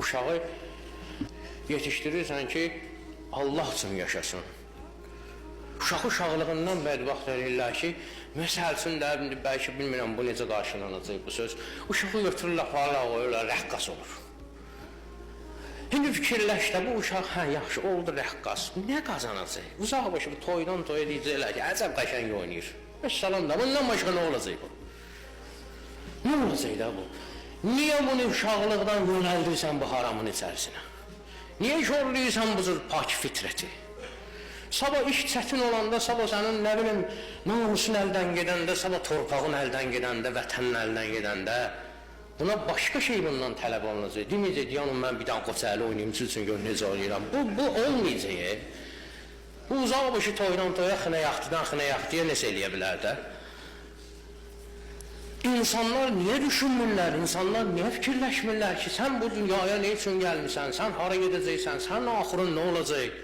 uşağı yetişdirirsən ki, Allah üçün yaşasın. Uşağı uşaqlığından bədbəxt edirlər ki, məsəl üçün də, bəlkə bilmirəm bu necə qarşılanacaq bu söz, uşağı götürürlər, aparırlar, qoyurlar, rəqqas olur. İndi fikirləş də, bu uşaq, hə, yaxşı, oldu rəqqas, nə qazanacaq? Uzaq başı, bu toydan toya deyəcəklər ki, əcəb qəşəng oynayır. Məsələn də, bundan başqa nə olacaq bu? Nə olacaq da bu? Niyə bunu uşaqlıqdan yönəldirsən bu haramın içərisinə? Niyə körləyirsən bu cür pak fitrəti? Sabah iş çətin olanda, sabah sənin nə bilim, namusun əldən gedəndə, sabah torpağın əldən gedəndə, vətənin əldən gedəndə, buna başqa şey bundan tələb olunacaq. Deməyəcək, yanım mən bir dənə qoçəli oynayım, siz üçün gör necə oynayıram. Bu olmayacaq. Bu uzaq başı toydan toya, xınə yaxtıya nəsə eləyə bilər də. İnsanlar niyə düşünmürlər, insanlar niyə fikirləşmirlər ki, sən bu dünyaya ne üçün gəlmirsən, sən hara gedəcəksən, sənin axırın nə olacaq?